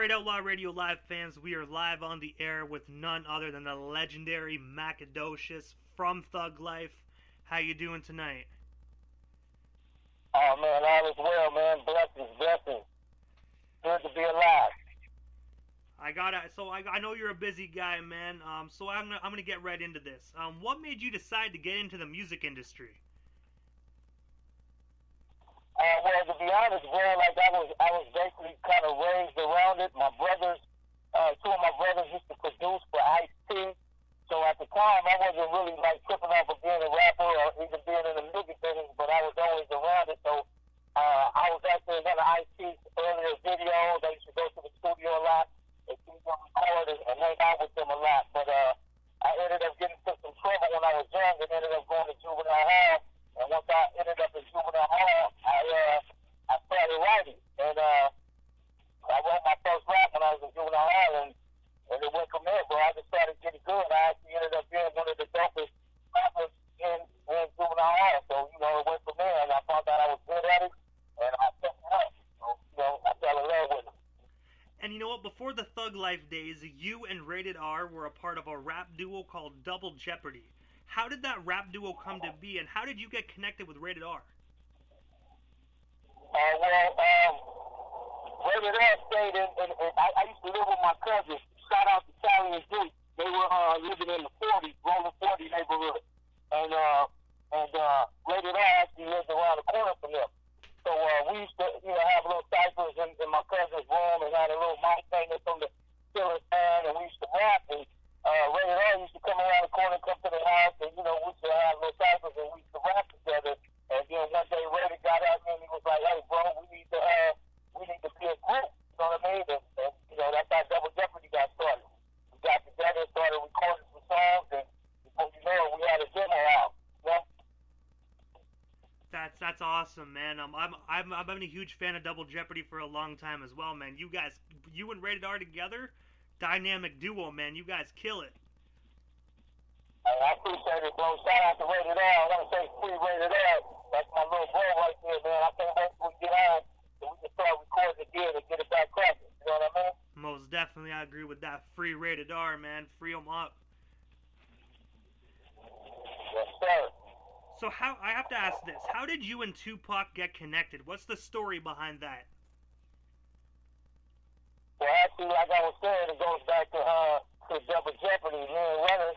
Alright, Outlaw Radio Live fans, we are live on the air with none other than the legendary Macadoshis from Thug Life. How you doing tonight? Oh man, all is well, man. Blessings. Good to be alive. I know you're a busy guy, man. So I'm gonna get right into this. What made you decide to get into the music industry? Well, to be honest, bro, like I was basically kind of raised around it. My brothers, two of my brothers used to produce for Ice-T. So at the time, I wasn't really like tripping off of being a rapper or even being in the music business, but I was always around it. So I was actually in one of Ice-T's earlier videos. I used to go to the studio a lot and see them record and hang out with them a lot. But I ended up getting into some trouble when I was young and ended up going to juvenile hall. And once I ended up in juvenile hall, I started writing. And I wrote my first rap when I was in juvenile hall, and it went from there, bro. I just started getting good. I actually ended up being one of the dopest rappers in juvenile hall. So, it went from there, and I found out I was good at it, and I took it up. So, I fell in love with it. And you know what? Before the Thug Life days, you and Rated R were a part of a rap duo called Double Jeopardy. How did that rap duo come to be, and how did you get connected with Rated R? Rated R stayed in I used to live with my cousins. Shout out to Sally and Duke. They were living in the 40s, Rolling 40 neighborhood. And Rated R actually lived around the corner from them. So we used to, have little ciphers in my cousin's room and had a little mic hanging from the ceiling fan, and we used to rap. And Rated R used to come around the corner, come to the house, and, we used to have little ciphers, and we used to rap together. And then one day Rated got at me, and he was like, hey, bro, we need to be a group. You know what I mean? And that's how Double Jeopardy got started. We got together, started recording some songs, and before you know it, we had a demo out. That's awesome, man. I've been a huge fan of Double Jeopardy for a long time as well, man. You and Rated R together, dynamic duo, man. You guys kill it. I appreciate it, bro. Shout out to Rated R. I want to say free Rated R. That's my little bro right there, man. I can't wait till we get on so we can start recording again and get it back cracking. You know what I mean? Most definitely, I agree with that. Free Rated R, man. Free them up. Yes, sir. So I have to ask this. How did you and Tupac get connected? What's the story behind that? Well, actually, like I was saying, it goes back to Double Jeopardy. Me and Runner,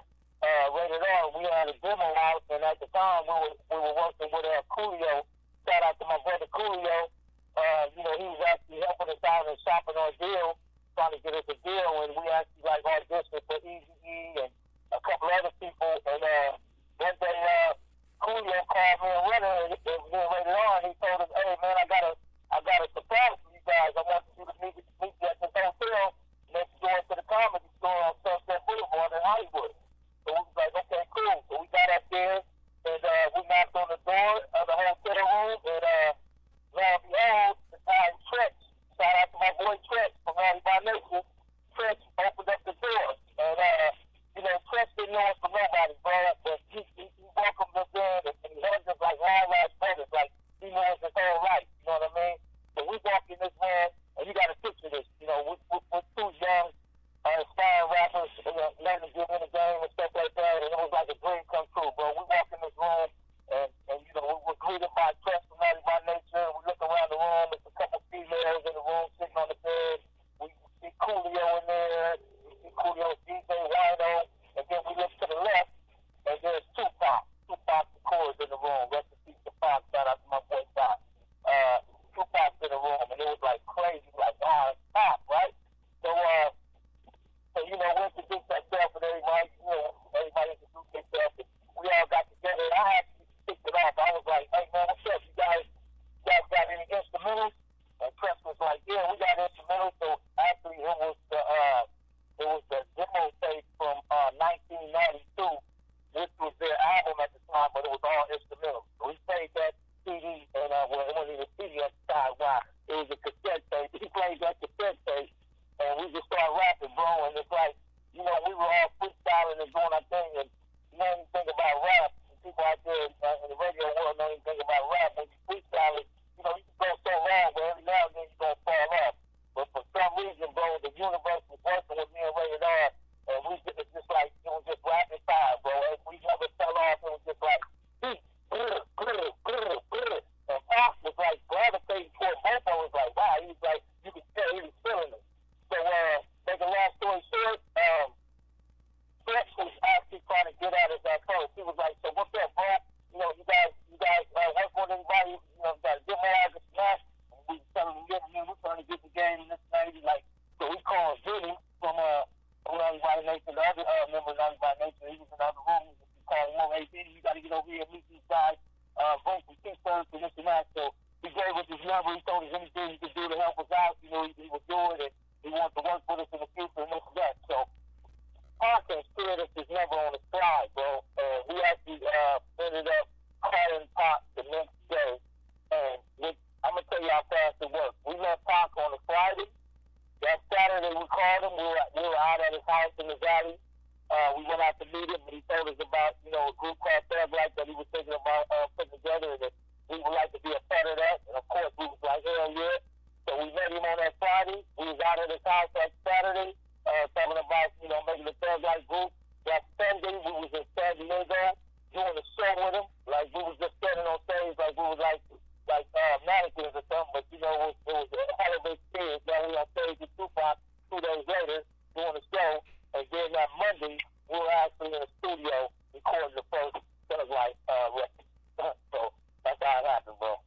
Rated R, we had a demo out, and at the time we were working with Coolio. Shout out to my brother Coolio. He was actually helping us out and shopping our deal, trying to get us a deal, and we actually auditioned for Eazy-E and a couple other people. And one day Coolio called me and Runner, and we were Rated R, and he told us, hey man, I got a surprise for you guys. I want you to meet you at this hotel next door to the Comedy Store on Sunset Boulevard in Hollywood. So we was like, okay, cool. So we got up there, and we knocked on the door of the hotel room, and lo and behold, the guy Tretch, shout out to my boy Tretch from Rally by Nature, Tretch opened up the door. And, Tretch didn't know us from nobody, bro, but he welcomed us in, and he hugged us like long last brothers, like he knew us his whole life, you know what I mean? So we walked in this man, and you got to picture this, we're two young, aspiring rappers, learning to get in the game and stuff like that, and it was like a dream come true, bro. We walk in this room, and we're greeted by Tretch from Rally by Nature, and we look around the room, there's a couple females in the room sitting on the bed, we see Coolio in there, we see Coolio's DJ Rhino, and then we look to the left, and there's Tupac the chorus in the room, rest in peace Tupac, shout out to my boy Doc. Tupac's in the room, and it was like crazy, like, it's Pop, right? So, we introduced ourselves, and everybody introduced themselves, and we all got together, and I actually kicked it off. I was like, hey, man, what's up? You guys got any instrumentals? And Chris was like, yeah, we got instrumentals. So actually, it was the demo tape from 1992. This was their album at the time, but it was all instrumental. So we played that CD, and it wasn't even CD at the time. Wow, it was a cassette tape. He played that cassette tape, and we just started rapping, bro. And it's like, we were all freestyling and doing our thing. And you know anything about rap? And people out there in the radio world know anything about rap? When you freestyling, you can go so long, but every now and then you're gonna fall off. But for some reason, bro, this lady, like, so we called Vinny from Naughty by Nation, the other member of Naughty by Nation. He was in the other room. We called him over, hey, Vinny, you got to get over here and meet these guys, bring some t-shirts and this and that. So he gave us his number. He told us anything he could do to help us out. You know, he would do it, and he wanted to work with us in the future and this and that. So Parker scared us his number on the slide, bro. And we actually ended up calling Pop the next day. And I'm going to tell you how fast it worked. We met Pop on a Friday. That Saturday we called him. We were out at his house in the valley. We went out to meet him, and he told us about, you know, a group called Thug Life that he was thinking about putting together, and that we would like to be a part of that. And, of course, we was like, hell yeah. So we met him on that Friday. We was out at his house that Saturday. Talking about, you know, making the Thug Life group. That Sunday, we was in San Diego doing a show with him. Like, we was just standing on stage like we was like mannequins or something. But, you know, it was a hell of an experience. Now we on stage with Tupac 2 days later doing a show. And then that Monday, we were actually in the studio recording the first Thug Life record. So that's how it happened, bro.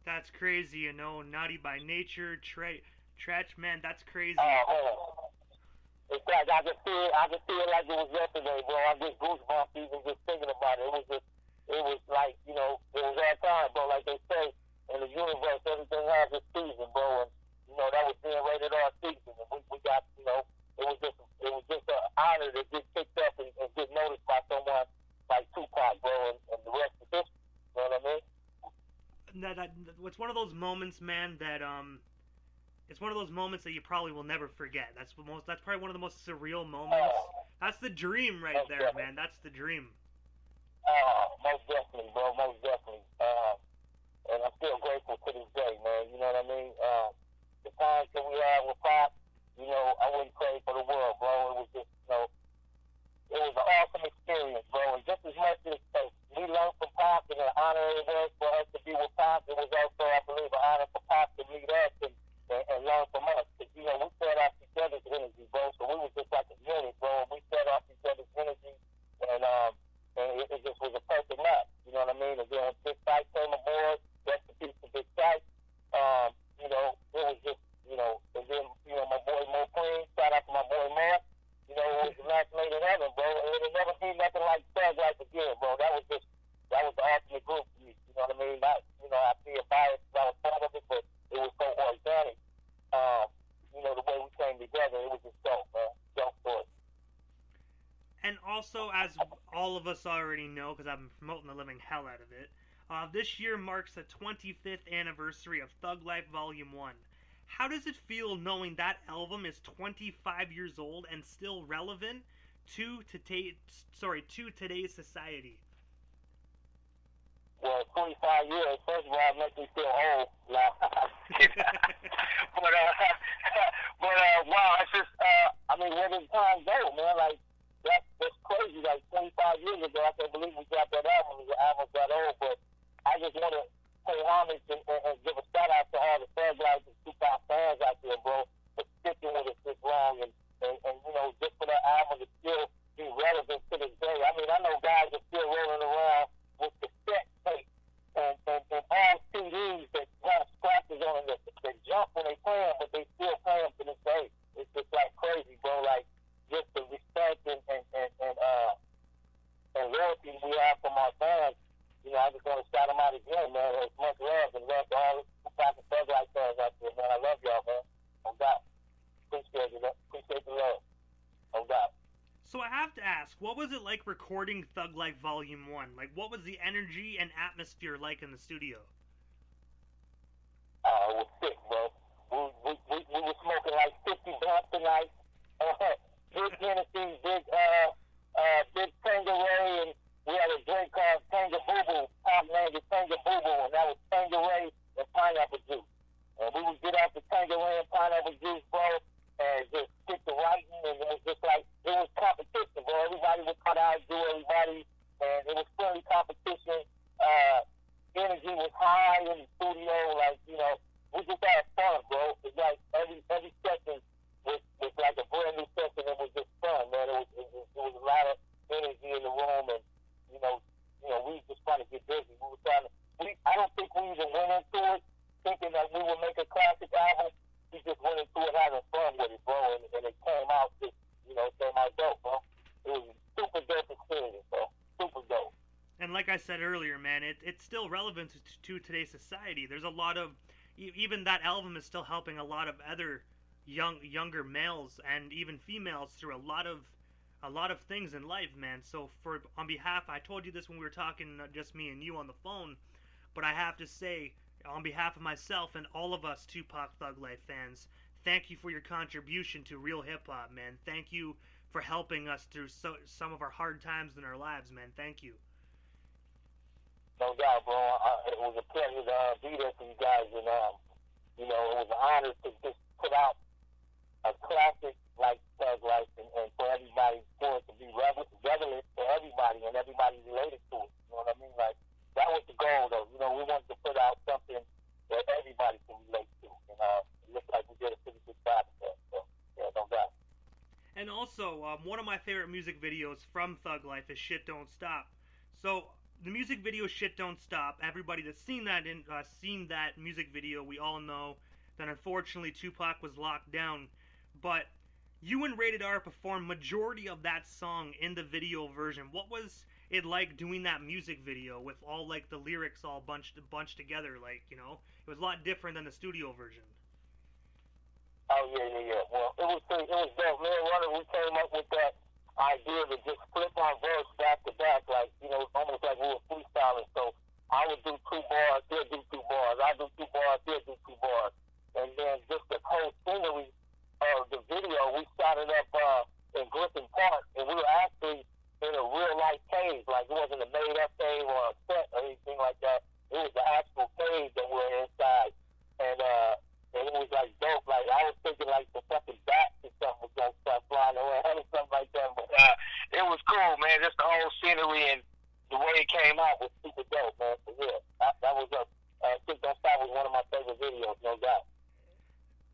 That's crazy, you know. Naughty by Nature, Tretch, man, that's crazy. In fact, I can feel it like it was yesterday, bro. I get goosebumps even just thinking about it. It was like, you know, it was our time, bro. Like they say, in the universe, everything has its season, bro. And, you know, that was being rated R season. And we got, you know, it was just an honor to get picked up and get noticed by someone like Tupac, bro, and the rest of history. You know what I mean? It's one of those moments, man, that it's one of those moments that you probably will never forget. That's probably one of the most surreal moments. That's the dream right there, definitely. Man. That's the dream. Most definitely, bro. Most definitely. And I'm still grateful to this day, man. You know what I mean? The times that we had with Pop, you know, I wouldn't trade for the world, bro. It was just, you know, it was an awesome experience, bro. And just as much as we learned from Pop and an honor it was for us to be with Pop, it was also, I believe, an honor for Pop to meet us and learn from us. Because, you know, we fed off each other's energy, bro. So we was just like a unit, bro. And we fed off each other's energy. And it just was a perfect match. You know what I mean? And then Big Sight came aboard. Rest in peace to Big Sight. You know, it was just, you know, and then, you know, my boy Mo Queen, shout out to my boy Mark. You know, it was the match made in heaven, bro. And it'll never be nothing like Thug Life again, bro. That was the ultimate group for me. You know what I mean? You know, I feel biased because I was part of it, but it was so organic. You know, the way we came together, it was just dope, man. Dope story. And also, as all of us already know, because I've been promoting the living hell out of it, this year marks the 25th anniversary of Thug Life Volume 1. How does it feel knowing that album is 25 years old and still relevant to today's society? Well, 25 years, first of all, it makes me feel old. but wow, it's just, I mean, where did time go, man? Like, that's crazy. Like, 25 years ago, I can't believe we got that album. The album's that old, but I just want to pay homage and give a shout out to all the Thug Life and Tupac fans out there, bro, for sticking with us this long and you know, just for that album to still be relevant to this day. I mean, I know guys are still rolling around with the cassette tape and all CDs that have scratches on them that jump when they play them, but they still play them to this day. It's just like crazy, bro. Like, just the respect and loyalty we have from our fans. You know, I just want to shout them out again, man. It's much love and love to all the Tupac and Thug Life fans out there, man. I love y'all, man. Oh, God. Appreciate it. Appreciate the love. Oh, God. So I have to ask, what was it like recording Thug Life Volume 1? Like, what was the energy and atmosphere like in the studio? It was sick, bro. We were smoking like 50 blunts a night. Big Hennessy, big Tangeray, and we had a drink called Tanga Boo Boo. Pop named it Tanga Boo Boo, and that was Tangeray and pineapple juice. And we would get out the Tangeray and pineapple juice, bro, and just stick to writing, and it was just like, it was competition, bro. Everybody would cut out, do everybody, and it was friendly competition. Energy was high in the studio, like, you know, we just had fun, bro. It's like every session was like a brand new session. It was just fun, man. It was a lot of energy in the room, and you know, we were just trying to get busy. I don't think we even went into it thinking that we would make a classic album. We just went into said earlier, man, it's still relevant to today's society. There's a lot of even that album is still helping a lot of other younger males and even females through a lot of things in life, man. So for on behalf, I told you this when we were talking, just me and you on the phone, but I have to say, on behalf of myself and all of us Tupac Thug Life fans, thank you for your contribution to real hip hop, man. Thank you for helping us through some of our hard times in our lives, man. Thank you. No doubt, bro. It was a pleasure to be there for you guys, and it was an honor to just put out a classic like Thug Life, and for everybody, for it to be relevant for everybody, and everybody related to it. You know what I mean? Like, that was the goal, though. We wanted to put out something that everybody can relate to, and it looks like we did a pretty good job of that. So, yeah, no doubt. And also, one of my favorite music videos from Thug Life is "Shit Don't Stop." So the music video "Shit Don't Stop," everybody that's seen that music video, we all know that unfortunately Tupac was locked down. But you and Rated R performed majority of that song in the video version. What was it like doing that music video with all like the lyrics all bunched together? Like, it was a lot different than the studio version. Oh yeah. Well, it was dope. Me and Runner, we came up with that idea to just flip our verse back to back, like almost like we were freestyling. So I would do 2 bars, he'll do 2 bars. I do 2 bars, he'll do 2 bars, and then just the whole scenery of the video, we started up in Griffin Park, and we were actually in a real life cave. Like, it wasn't a made up cave or a set or anything like that. It was the actual cave that we were inside, and it was like dope. Like, I was thinking like the fucking bats or something was gonna start flying around or something like that. But it was cool, man. Just the whole scenery and the way it came out was super dope, man. So yeah, that was Shit Don't Stop was one of my favorite videos, no doubt.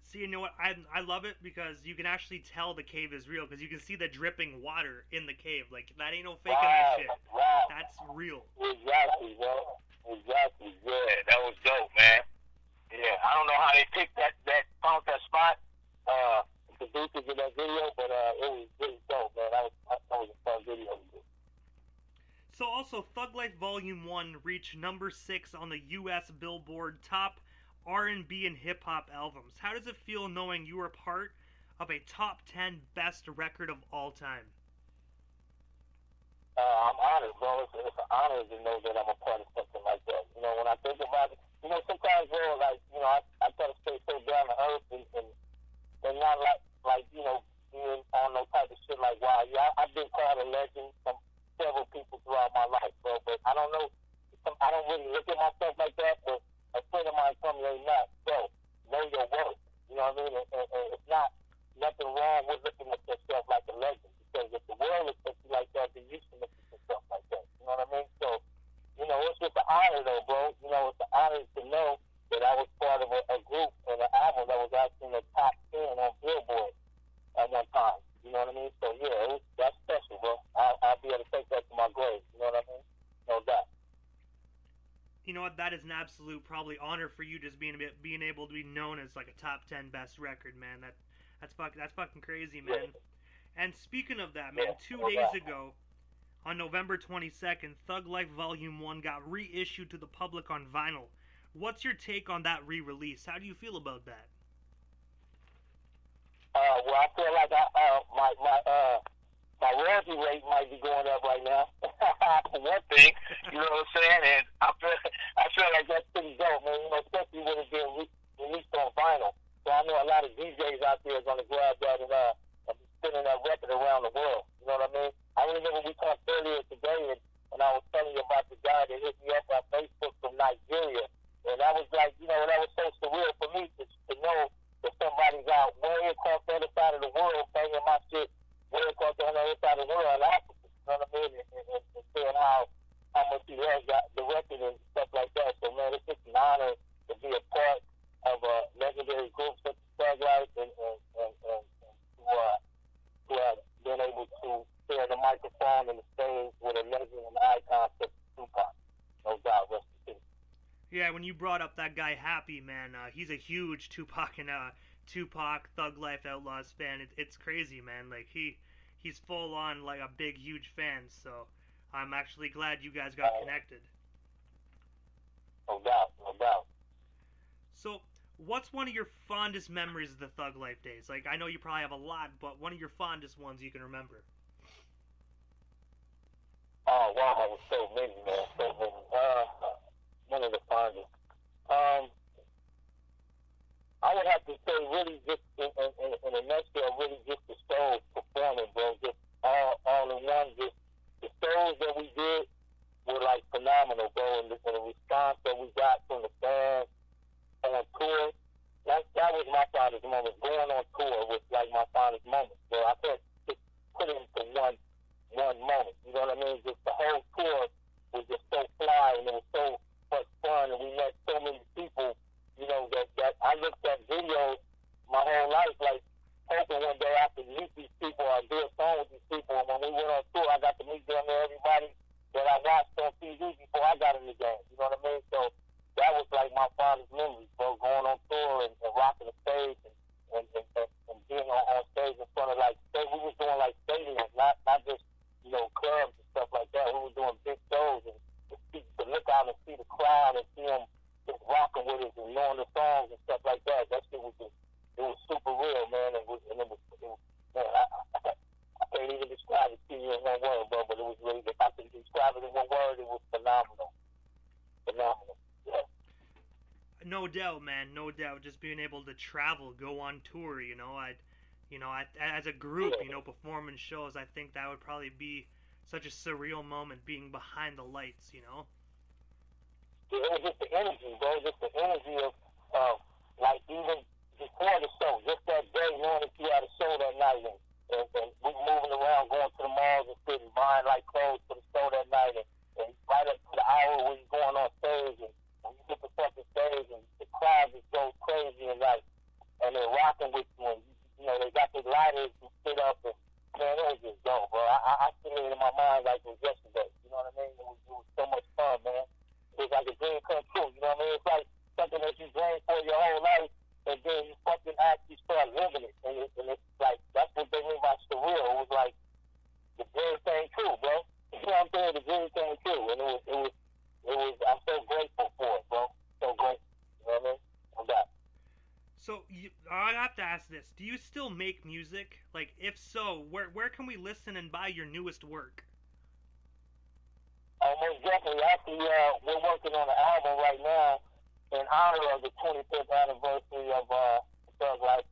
See, you know what? I love it because you can actually tell the cave is real because you can see the dripping water in the cave. Like, that ain't no faking that shit. Wow. That's real. Exactly, bro. Exactly. Yeah, that was dope, man. Yeah, I don't know how they picked found that spot, producers in that video, but it was really dope, man. That was a fun video to do. So also, Thug Life Volume 1 reached number 6 on the U.S. Billboard Top R&B and Hip Hop albums. How does it feel knowing you are part of a top 10 best record of all time? I'm honored, bro. It's an honor to know that I'm a part of something like that. When I think about it, sometimes, bro, like, I try to stay so down to earth and not like, being on no type of shit like, wow, yeah, I've been called a legend from several people throughout my life, bro, but I don't know, I don't really look at myself like that, but a friend of mine told me, hey, Matt, bro, know your worth. You know what I mean? And it's not nothing wrong with looking at yourself like a legend, because if the world looks at you like that, then you should look at yourself like that. You know what I mean? So, it's just an honor, though, bro. It's an honor to know that I was part of a group and an album that was actually in the top 10 on Billboard at one time. You know what I mean? So, yeah, that's special, bro. I'll be able to take that to my grave. You know what I mean? No doubt. You know what? That is an absolute probably honor for you, just being able to be known as like a top 10 best record, man. That's fucking crazy, man. Yeah. And speaking of that, man, 2 days ago, on November 22nd, Thug Life Volume 1 got reissued to the public on vinyl. What's your take on that re-release? How do you feel about that? Well, I feel like my royalty rate might be going up right now. For one thing, you know what I'm saying? And I feel like that's pretty dope, man. Especially when it's being released on vinyl. So I know a lot of DJs out there are gonna grab that and be spinning that record around the world. You know what I mean? I remember we talked earlier today, and I was telling you about the guy that hit me up on Facebook from Nigeria, and that was like, that was so surreal for me to know that somebody's out way across the other side of the world playing my shit way across the other side of the world in Africa. You know what I mean? And saying how much he has got the record and stuff like that. So, man, it's just an honor to be a part of a legendary group such as Thug Life and to have been able to share the microphone and the stage with a legend and icon such as Tupac. No doubt, rest in peace. Yeah, when you brought up that guy Happy, man, he's a huge Tupac Thug Life Outlaws fan. It's crazy, man. Like he's full on like a big huge fan. So I'm actually glad you guys got connected. No doubt, no doubt. So, what's one of your fondest memories of the Thug Life days? Like, I know you probably have a lot, but one of your fondest ones you can remember. Oh, wow, that was so many, man. So many. One of the fondest. I would have to say, really, just in a nutshell, really just the Stones performing, bro. Just all in one. Just the shows that we did were like phenomenal, bro. And the response that we got from the fans on tour, that was my fondest moment. Going on tour was like my fondest moment, bro. I can't just put it into one moment. You know what I mean? Just the whole tour was just so fly, and it was so much fun, and we met so many people. You know, that I looked at videos my whole life, like hoping one day I could meet these people or do a song with these people. And when we went on tour, I got to meet them and everybody that I watched on TV before I got in the game. You know what I mean? So that was like my fondest memories, bro, going on tour and rocking the stage and being on stage in front of we was doing like stadiums, not just, you know, clubs and stuff like that. We were doing big shows and to look out and see the crowd and see them just rocking with us and knowing the songs and stuff like that. That shit was just, it was super real, man. It was man, I can't even describe it to you in one word, bro, but it was really, if I could describe it in one word, it was phenomenal. Phenomenal, yeah. No doubt, man. No doubt. Just being able to travel, go on tour, you know, as a group, you know, performing shows, I think that would probably be such a surreal moment being behind the lights, you know? It was just the energy, bro. Just the energy of like even before the show, just that day, knowing that you had a show that night, and we moving around, going to the malls and sitting, buying like clothes for the show that night, and right up to the hour when you're going on stage, and when you get to fucking stage, and the crowd just goes crazy, and they're rocking with you, and you know they got the lighters and sit up, and man, it was just dope, bro. I feel it in my mind like it was yesterday. You know what I mean? It was so much fun, man. It's like a dream come true, you know what I mean? It's like something that you dream for your whole life, and then you fucking actually start living it. And it's like, that's what they mean by surreal. It was like, the dream came true, bro. You know what I'm saying? The dream came true. And it was, I'm so grateful for it, bro. So grateful. You know what I mean? I'm back. So, I have to ask this. Do you still make music? Like, if so, where can we listen and buy your newest work? Most definitely. Actually, we're working on an album right now in honor of the 25th anniversary of Thug Life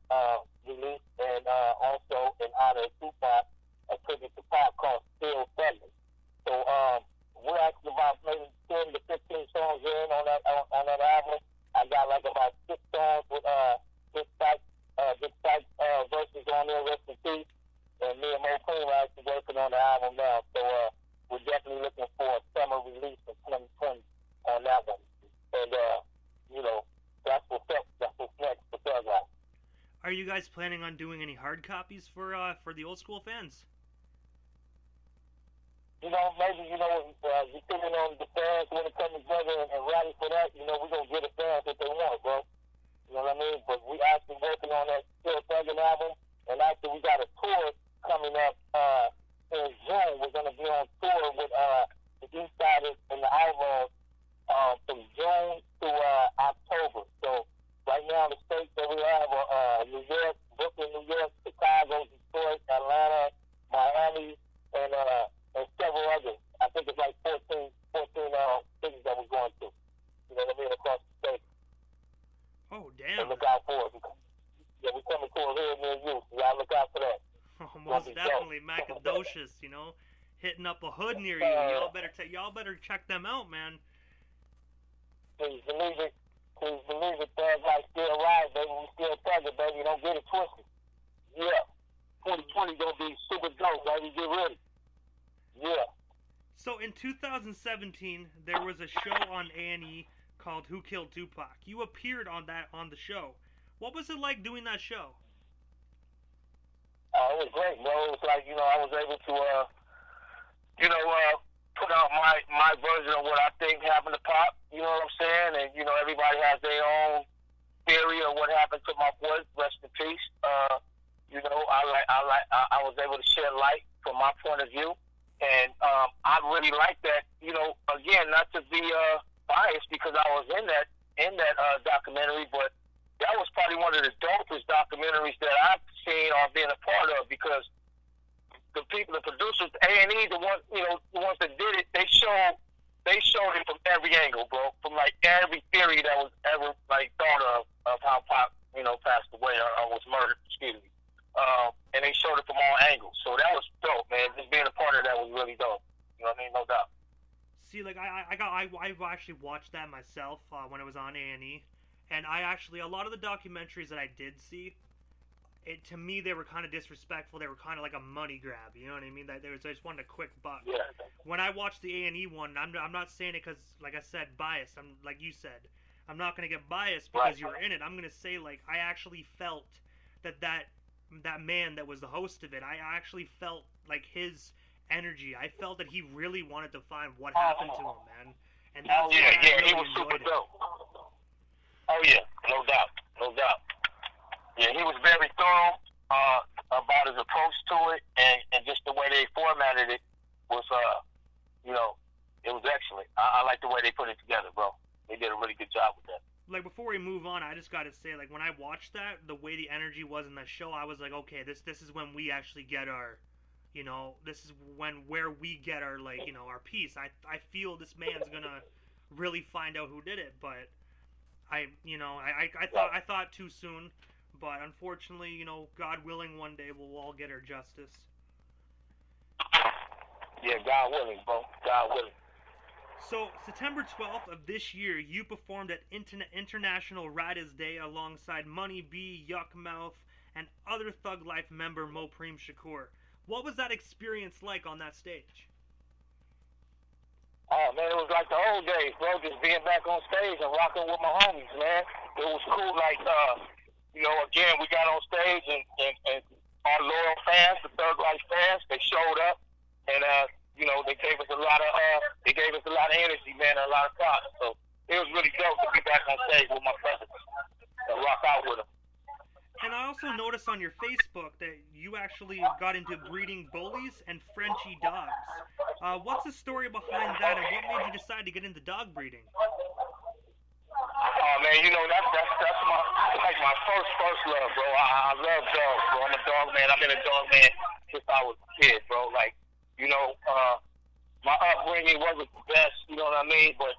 release, and also in honor of Tupac, a tribute to Tupac called Still Thuggin'. So we're actually about maybe 10 to 15 songs in on that album. I got like about 6 songs with Big Sight verses on there, rest in peace. And me and Mo Queen are actually working on the album now. So we're definitely looking for a summer release in 2020 on that one. And, you know, that's what's up. That's what's next for Thug Life. Are you guys planning on doing any hard copies for the old school fans? You know, maybe, depending on the fans when it comes together and rally for that, you know, we're going to get the fans what they want, bro. You know what I mean? But we actually working on that Still Thuggin' album. And actually, we got a tour coming up in June. We're going to be on tour with the East Siders and the Outlaws from June to October. So right now, the states that we have are New York, Brooklyn, New York, Chicago, Detroit, Atlanta, Miami, and several others. I think it's like 14 cities that we're going to. You know what I mean? Across the state. Oh, damn. So look out for it. Yeah, we're coming to a real near you. So y'all look out for that. Oh, most definitely. Macadoshis, you know, hitting up a hood near you. Y'all better check them out, man. Please believe it. Please believe it. Thug Life still alive, baby. We still thugging, baby. Don't get it twisted. Yeah. 2020 gonna be super dope, baby. Get ready. Yeah. So in 2017, there was a show on A&E called Who Killed Tupac. You appeared on the show. What was it like doing that show? It was great, bro. It was like, I was able to, put out my version of what I think happened to Pop. You know what I'm saying? And, everybody has their own theory of what happened to my boy. Rest in peace. I was able to shed light from my point of view. And I really like that. You know, again, not to be biased because I was in that documentary, but that was probably one of the dopest documentaries that I've seen or been a part of, because the people, the producers, A&E, the ones that did it, they showed it from every angle, bro, from like every theory that was ever like thought of how Pac, passed away or was murdered, excuse me. And they showed it from all angles. So that was dope, man. Just being a part of that was really dope. You know what I mean? No doubt. See, like I actually watched that myself when it was on A&E, and a lot of the documentaries that I did see, to me they were kind of disrespectful. They were kind of like a money grab. You know what I mean? They just wanted a quick buck. Yeah. When I watched the A&E one, I'm not saying it because, like I said, biased. I'm like you said, I'm not gonna get biased because you were in it. I'm gonna say like I actually felt that man that was the host of it. I actually felt like his energy. I felt that he really wanted to find what happened to him, man. And that's he was super dope. Oh yeah, no doubt. Yeah, he was very thorough about his approach to it, and just the way they formatted it was, it was excellent. I like the way they put it together, bro. They did a really good job with that. Like, before we move on, I just gotta say, like, when I watched that, the way the energy was in the show, I was like, okay, this is when we actually get our, this is where we get our, like, our piece. I feel this man's gonna really find out who did it, but I thought too soon, but unfortunately, God willing, one day we'll all get our justice. Yeah, God willing, bro. God willing. So, September 12th of this year, you performed at International Writers' Day alongside Money B, Yuckmouth, and other Thug Life member Mopreem Shakur. What was that experience like on that stage? Oh, man, it was like the old days, bro, just being back on stage and rocking with my homies, man. It was cool, like, again, we got on stage and our loyal fans, the Thug Life fans, they showed up, and, they gave us a lot of energy, man, and a lot of props. So it was really dope to be back on stage with my brothers and rock out with them. And I also noticed on your Facebook that you actually got into breeding bullies and Frenchie dogs. What's the story behind that, and what made you decide to get into dog breeding? Oh man, that's my first love, bro. I love dogs, bro. I'm a dog man. I've been a dog man since I was a kid, bro. Like, my upbringing wasn't the best, you know what I mean? But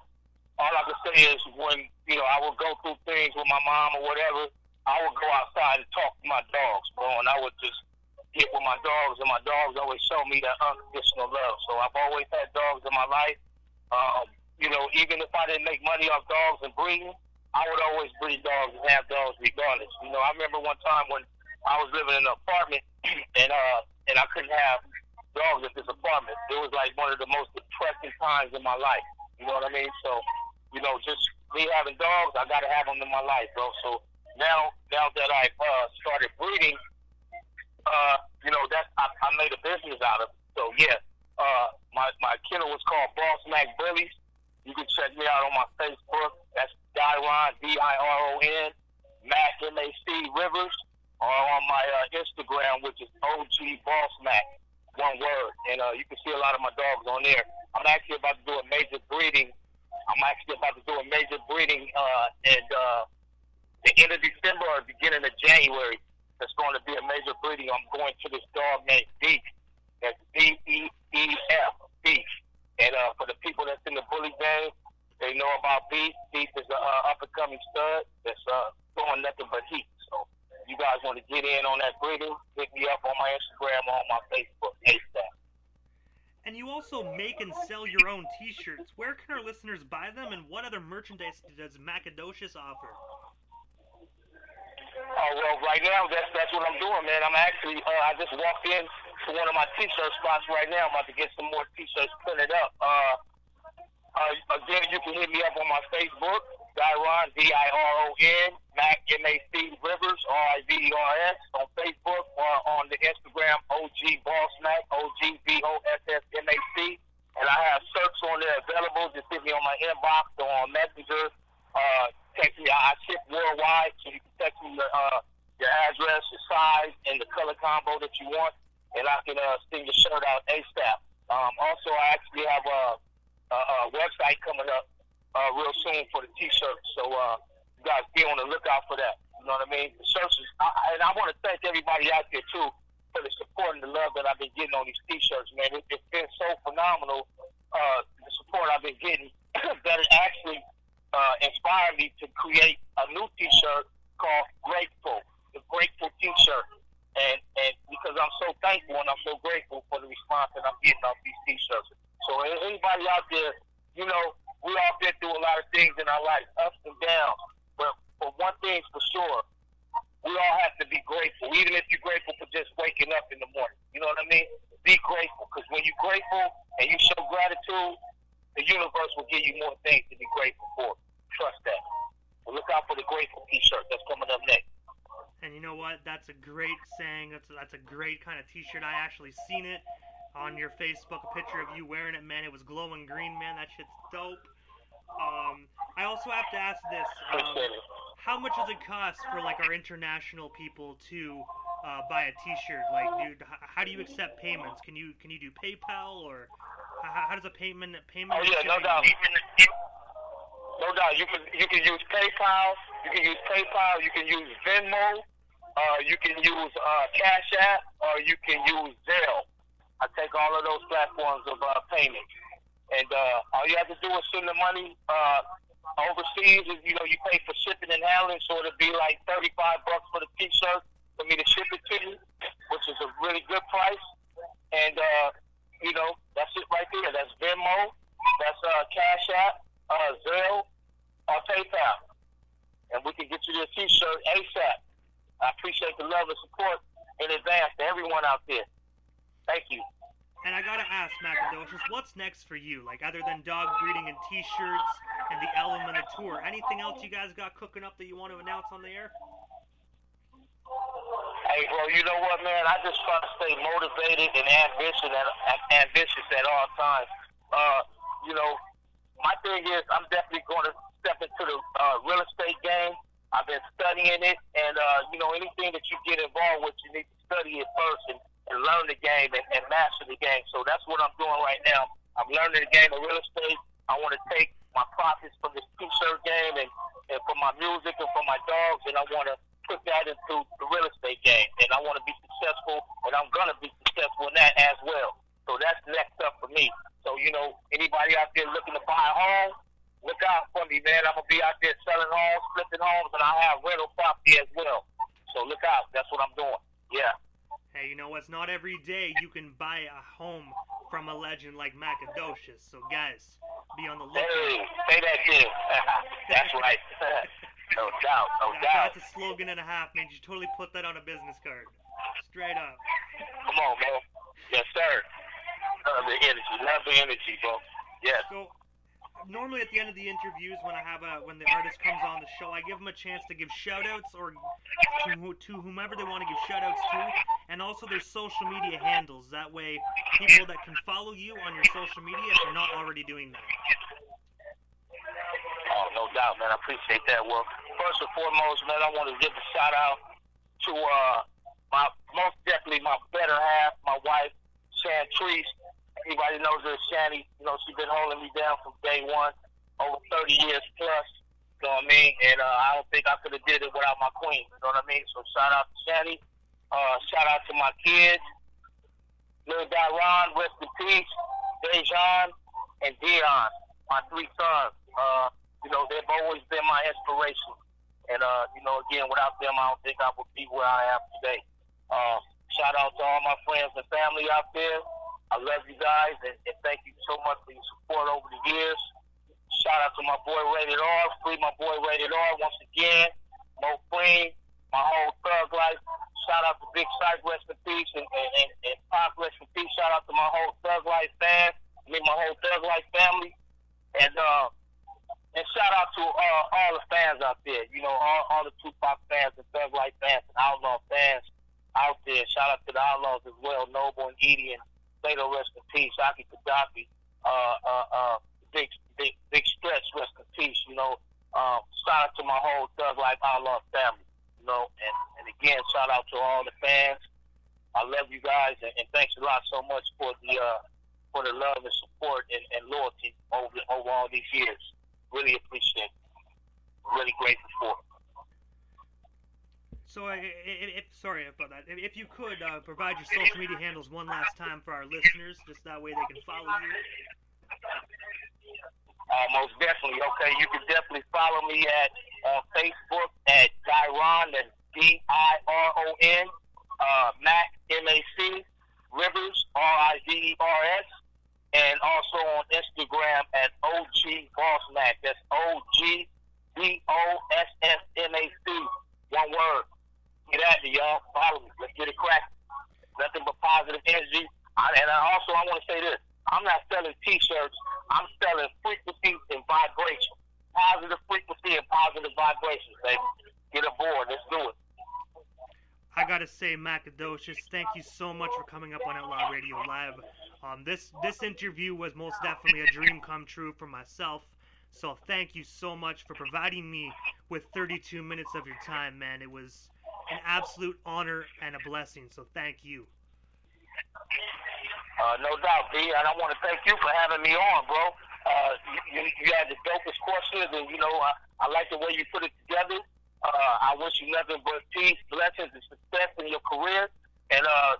all I can say is when, I would go through things with my mom or whatever, I would go outside and talk to my dogs, bro, and I would just get with my dogs, and my dogs always show me that unconditional love. So I've always had dogs in my life. Even if I didn't make money off dogs and breeding, I would always breed dogs and have dogs regardless. I remember one time when I was living in an apartment and I couldn't have dogs at this apartment. It was like one of the most depressing times in my life. You know what I mean? So, just me having dogs, I gotta have them in my life, bro. So now that I've started breeding, I made a business out of it. So yeah, my kennel was called Boss Mac Bullies. You can check me out on my Facebook. That's Diron, D-I-R-O-N, Mac, M-A-C, Rivers, or on my Instagram, which is OG Boss Mac. One word, and you can see a lot of my dogs on there. I'm actually about to do a major breeding. And the end of December or beginning of January. That's going to be a major breeding. I'm going to this dog named Beef. That's B-E-E-F, Beef. And for the people that's in the bully game, they know about Beef. Beef is an up-and-coming stud that's throwing nothing but heat. So you guys want to get in on that breeding, hit me up on my Instagram or on my Facebook, ASAP. And you also make and sell your own t-shirts. Where can our listeners buy them, and what other merchandise does Macadoshis offer? Oh, well, right now, that's what I'm doing, man. I'm actually, I just walked in to one of my t-shirt spots right now. I'm about to get some more t-shirts printed up. Again, you can hit me up on my Facebook, Diron, D-I-R-O-N, Mac, M-A-C, Rivers, R-I-V-E-R-S, on Facebook, or on the Instagram, OG Boss Mac, O-G-B-O-S-S-M-A-C. And I have shirts on there available. Just hit me on my inbox or on Messenger. Text me. I ship worldwide, so you can text me your address, your size, and the color combo that you want, and I can send your shirt out ASAP. Also, I actually have a website coming up real soon for the T-shirts. So you guys be on the lookout for that. You know what I mean? The shirts is, and I want to thank everybody out there too for the support and the love that I've been getting on these T-shirts, man. It's been so phenomenal. The support I've been getting that it actually inspired me to create a new T-shirt called Grateful, the Grateful T-shirt. And because I'm so thankful and I'm so grateful for the response that I'm getting off these T-shirts. So anybody out there, you know, we all been through a lot of things in our life, ups and downs. But for one thing's for sure, we all have to be grateful, even if you're grateful for just waking up in the morning. You know what I mean? Be grateful, because when you're grateful and you show gratitude, the universe will give you more things to be grateful for. Trust that. So look out for the Grateful T-shirt that's coming up next. And you know what? That's a great saying. That's a great kind of T-shirt. I actually seen it on your Facebook, a picture of you wearing it, man. It was glowing green, man. That shit's dope. I also have to ask this. How much does it cost for, like, our international people to buy a T-shirt? Like, dude, how do you accept payments? Can you do PayPal, or how does a payment? Oh yeah, no doubt. No doubt. You can use PayPal. You can use PayPal. You can use Venmo. You can use Cash App, or you can use Zelle. I take all of those platforms of payment. And all you have to do is send the money overseas. You know, you pay for shipping and handling, so it'll be like $35 for the T-shirt for me to ship it to you, which is a really good price. And you know, that's it right there. That's Venmo. That's Cash App, Zelle, or PayPal, and we can get you this T-shirt ASAP. I appreciate the love and support in advance to everyone out there. Thank you. And I gotta ask, Macadoshis, what's next for you? Like, other than dog breeding and T-shirts and the Element of Tour, anything else you guys got cooking up that you want to announce on the air? Hey, bro, you know what, man? I just try to stay motivated and ambitious at all times. You know, my thing is I'm definitely going to step into the real estate game. I've been studying it, and, you know, anything that you get involved with, you need to study it first and learn the game and master the game. So that's what I'm doing right now. I'm learning the game of real estate. I want to take my profits from this T-shirt game and from my music and from my dogs, and I want to put that into the real estate game. And I want to be successful, and I'm going to be successful in that as well. So that's next up for me. So, you know, anybody out there looking to buy a home, look out for me, man. I'm going to be out there selling homes, flipping homes, and I have rental property as well. So look out. That's what I'm doing. Yeah. Hey, you know, it's not every day you can buy a home from a legend like Macadoshis. So, guys, be on the lookout. Hey, say that again. That's right. No doubt, no doubt. That's a slogan and a half, man. You totally put that on a business card. Straight up. Come on, man. Yes, sir. Love the energy. Love the energy, bro. Yes. So, normally at the end of the interviews, when the artist comes on the show, I give them a chance to give shout-outs or to whomever they want to give shout-outs to, and also their social media handles. That way, people that can follow you on your social media if you're not already doing that. Oh, no doubt, man. I appreciate that. Well, first and foremost, man, I want to give a shout-out to most definitely my better half, my wife, Chantrice. Everybody knows her as Shanny. You know, she's been holding me down from day one, over 30 years plus. You know what I mean? And I don't think I could have did it without my queen. You know what I mean? So shout out to Shanny. Shout out to my kids. Little Ron, rest in peace. Dejan and Dion, my three sons. You know, they've always been my inspiration. And, you know, again, without them, I don't think I would be where I am today. Shout out to all my friends and family out there. I love you guys, and thank you so much for your support over the years. Shout out to my boy Rated R. Free my boy Rated R once again. Mo Queen, my whole Thug Life. Shout out to Big Sight, rest in peace, and Pac, rest in peace. Shout out to my whole Thug Life fans, my whole Thug Life family. And shout out to all the fans out there. You know, all the Tupac fans and Thug Life fans and Outlaw fans out there. Shout out to the Outlaws as well, Noble and Edie and Plato, rest in peace. Aki Gaddafi, big Stretch, rest in peace. You know, shout out to my whole Thug Life Outlaw family. You know, and again, shout out to all the fans. I love you guys, and thanks a lot so much for the for the love and support and loyalty over all these years. Really appreciate it. Really grateful for it. So, sorry about that. If you could provide your social media handles one last time for our listeners, just that way they can follow you. Most definitely. Okay, you can definitely follow me on Facebook at Diron, that's Diron, Mac, M-A-C, Rivers, R-I-V-E-R-S, and also on Instagram at OG Boss Mac, that's OG-B-O-S-S-M-A-C, one word. Get at me, y'all. Follow me. Let's get it cracking. Nothing but positive energy. I want to say this. I'm not selling T-shirts. I'm selling frequency and vibration. Positive frequency and positive vibrations, baby. Get aboard. Let's do it. I gotta say, Macadoshis, thank you so much for coming up on Outlaw Radio Live. This interview was most definitely a dream come true for myself. So thank you so much for providing me with 32 minutes of your time, man. It was an absolute honor and a blessing. So thank you. No doubt, B. And I want to thank you for having me on, bro. You had the dopest questions, and I like the way you put it together. I wish you nothing but peace, blessings, and success in your career. And I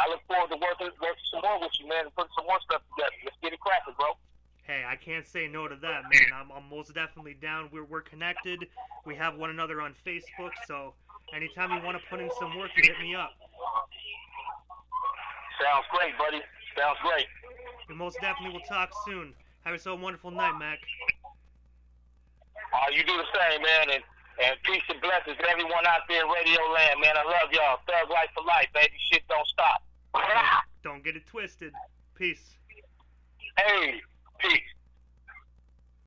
look forward to working some more with you, man, and putting some more stuff together. Let's get it cracking, bro. Hey, I can't say no to that, man. I'm most definitely down. We're connected. We have one another on Facebook, so anytime you want to put in some work, you hit me up. Sounds great, buddy. Sounds great. We most definitely will talk soon. Have yourself a wonderful night, Mac. You do the same, man, and peace and blessings to everyone out there in Radio Land, man. I love y'all. Thug life for life, baby. Shit don't stop. Don't get it twisted. Peace. Hey, peace.